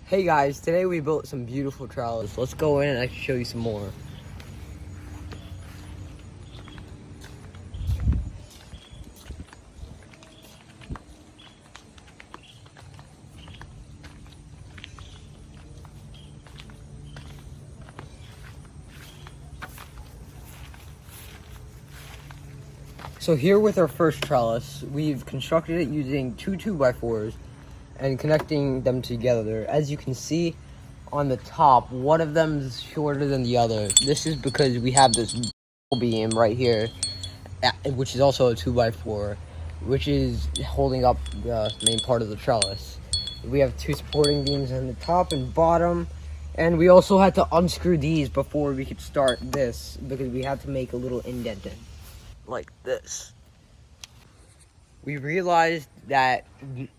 Hey guys, today we built some beautiful trellis. Let's go in and I can show you some more. So here with our first trellis, we've constructed it using two 2x4s and connecting them together. As you can see on the top, one of them is shorter than the other. This is because we have this beam right here, which is also a 2x4, which is holding up the main part of the trellis. We have two supporting beams on the top and bottom, and we also had to unscrew these before we could start this because we had to make a little indenting like this. We realized that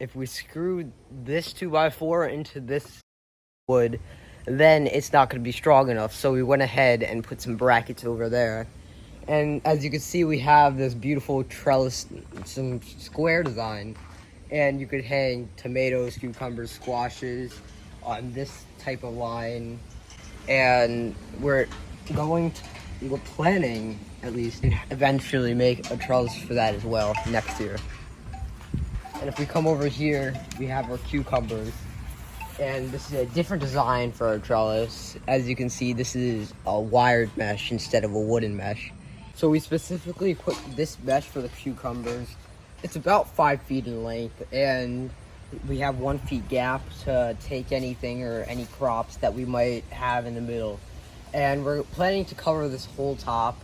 if we screw this 2x4 into this wood, then it's not going to be strong enough, so we went ahead and put some brackets over there. And as you can see, we have this beautiful trellis, some square design, and you could hang tomatoes, cucumbers, squashes on this type of line. And we're planning at least eventually make a trellis for that as well next year. And if we come over here, we have our cucumbers, and this is a different design for our trellis. As you can see, this is a wired mesh instead of a wooden mesh. So we specifically put this mesh for the cucumbers. It's about 5 feet in length, and we have 1 foot gap to take anything or any crops that we might have in the middle. And we're planning to cover this whole top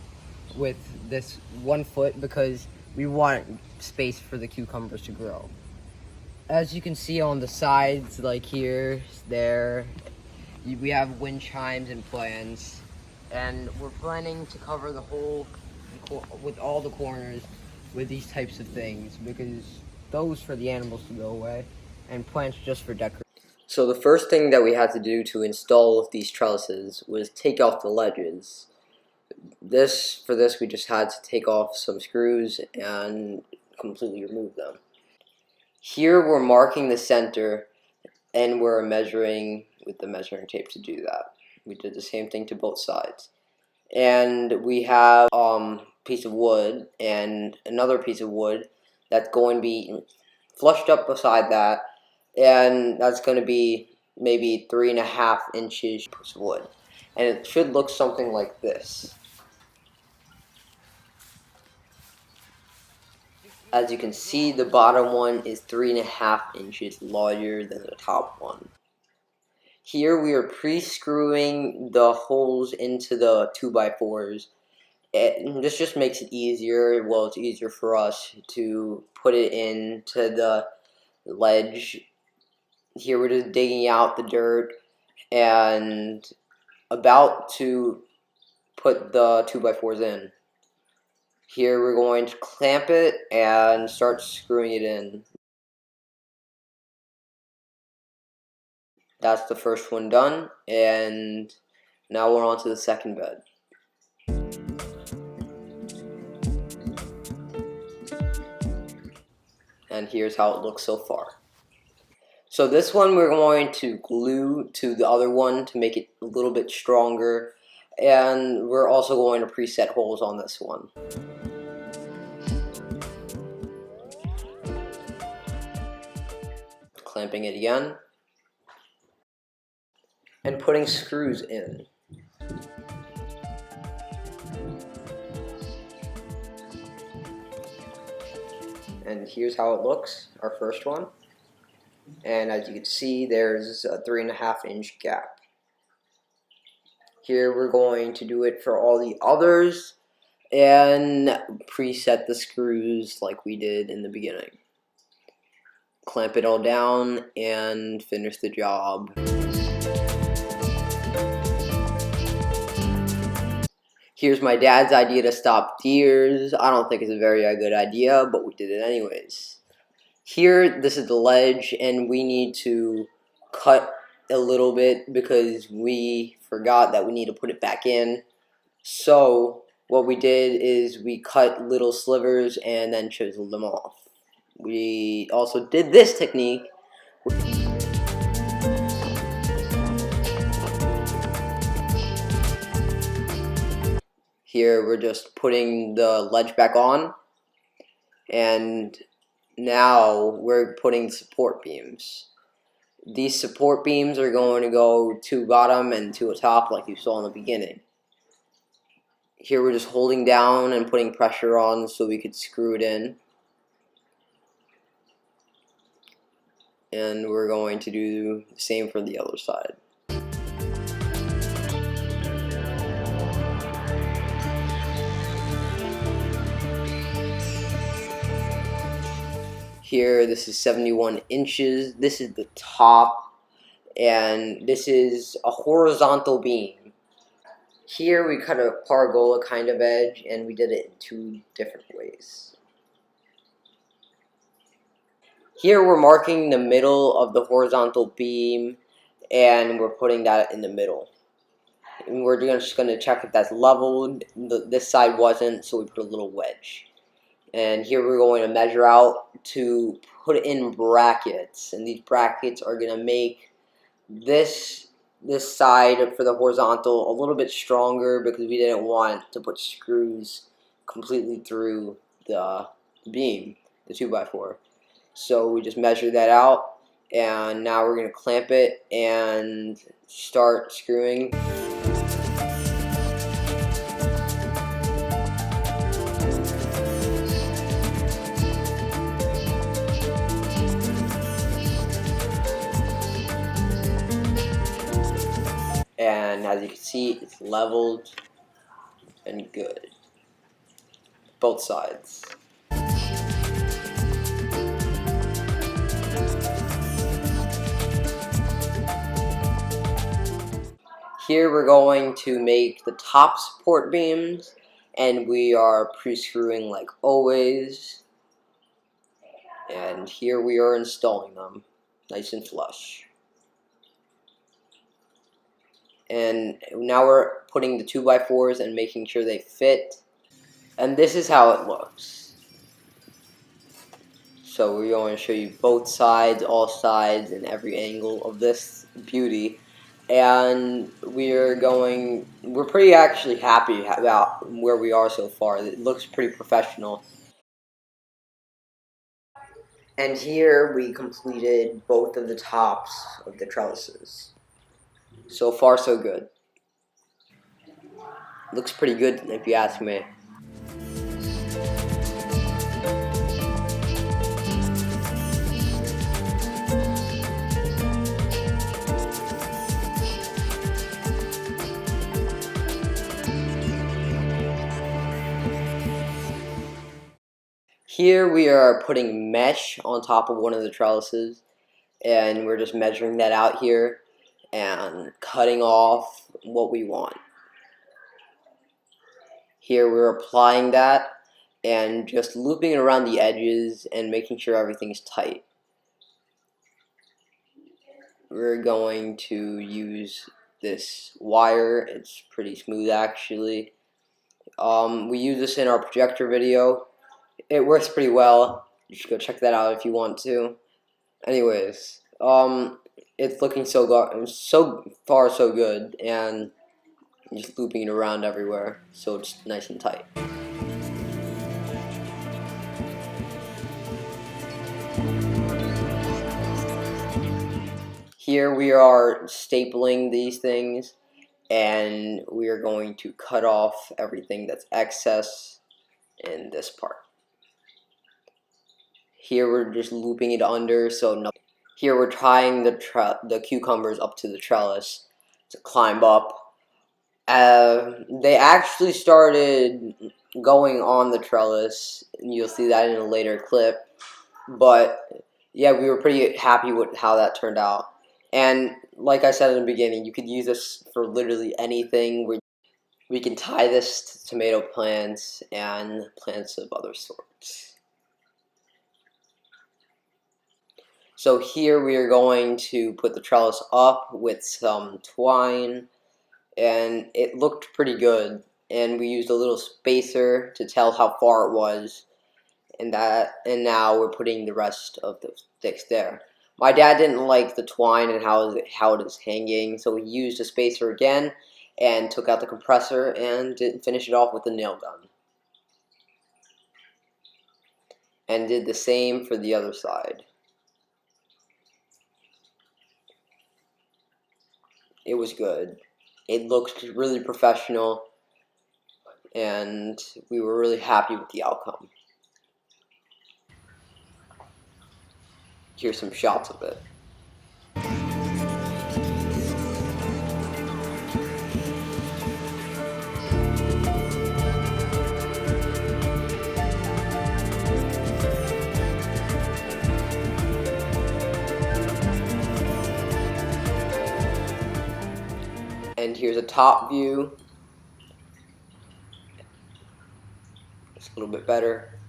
with this 1 foot because we want space for the cucumbers to grow. As you can see on the sides, like here, there, we have wind chimes and plants, and we're planning to cover the whole, with all the corners, with these types of things, because those for the animals to go away, and plants just for decoration. So the first thing that we had to do to install these trellises was take off the ledges. For this we just had to take off some screws and completely remove them. Here we're marking the center, and we're measuring with the measuring tape to do that. We did the same thing to both sides. And we have a piece of wood and another piece of wood that's going to be flushed up beside that, and that's going to be maybe 3.5 inches piece of wood. And it should look something like this. As you can see, the bottom one is 3.5 inches larger than the top one. Here we are pre-screwing the holes into the 2x4s. This just makes it easier. Well, it's easier for us to put it into the ledge. Here we're just digging out the dirt and about to put the 2x4s in. Here we're going to clamp it and start screwing it in. That's the first one done, and now we're on to the second bed. And here's how it looks so far. So this one we're going to glue to the other one to make it a little bit stronger, and we're also going to preset holes on this one. Clamping it again, and putting screws in. And here's how it looks, our first one. And as you can see, there's a 3.5 inch gap. Here we're going to do it for all the others and preset the screws like we did in the beginning. Clamp it all down and finish the job. Here's my dad's idea to stop deers. I don't think it's a very good idea, but we did it anyways. Here, this is the ledge, and we need to cut a little bit because we forgot that we need to put it back in. So what we did is we cut little slivers and then chiseled them off. We also did this technique. Here we're just putting the ledge back on, and now we're putting support beams. These support beams are going to go to bottom and to a top like you saw in the beginning. Here we're just holding down and putting pressure on so we could screw it in. And we're going to do the same for the other side. Here, this is 71 inches. This is the top, and this is a horizontal beam. Here we cut a parabola kind of edge, and we did it in two different ways. Here we're marking the middle of the horizontal beam, and we're putting that in the middle. And we're just going to check if that's leveled. This side wasn't, so we put a little wedge. And here we're going to measure out to put in brackets, and these brackets are going to make this side for the horizontal a little bit stronger because we didn't want to put screws completely through the beam, the 2x4. So we just measured that out, and now we're going to clamp it and start screwing. And as you can see, it's leveled and good. Both sides. Here we're going to make the top support beams, and we are pre-screwing like always. And here we are installing them, nice and flush. And now we're putting the 2x4s and making sure they fit. And this is how it looks. So we're going to show you both sides, all sides, and every angle of this beauty. And we're pretty actually happy about where we are so far. It looks pretty professional. And here we completed both of the tops of the trellises. So far so good. Looks pretty good if you ask me. Here we are putting mesh on top of one of the trellises, and we're just measuring that out here and cutting off what we want. Here we're applying that and just looping it around the edges and making sure everything's tight. We're going to use this wire. It's pretty smooth actually. We use this in our projector video. It works pretty well. You should go check that out if you want to. Anyways, it's looking so far so good, and just looping it around everywhere so it's nice and tight. Here we are stapling these things, and we are going to cut off everything that's excess in this part. Here we're just looping it under so nothing. Here we're tying the cucumbers up to the trellis to climb up. They actually started going on the trellis, and you'll see that in a later clip. But yeah, we were pretty happy with how that turned out. And like I said in the beginning, you could use this for literally anything. We can tie this to tomato plants and plants of other sorts. So here we are going to put the trellis up with some twine, and it looked pretty good. And we used a little spacer to tell how far it was, and now we're putting the rest of the sticks there. My dad didn't like the twine and how it is hanging, so we used a spacer again, and took out the compressor and didn't finish it off with the nail gun. And did the same for the other side. It was good. It looked really professional, and we were really happy with the outcome. Here's some shots of it. And here's a top view. It's a little bit better.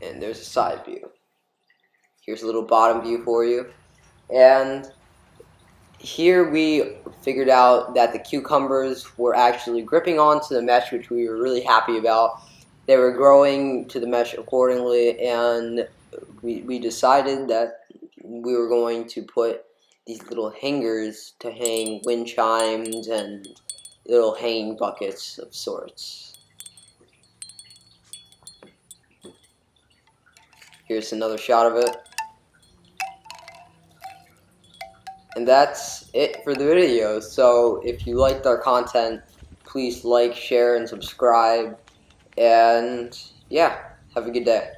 And there's a side view. Here's a little bottom view for you. And here we figured out that the cucumbers were actually gripping onto the mesh, which we were really happy about. They were growing to the mesh accordingly, and we decided that we were going to put these little hangers to hang wind chimes and little hanging buckets of sorts. Here's another shot of it. And that's it for the video. So if you liked our content, please like, share, and subscribe. And yeah, have a good day.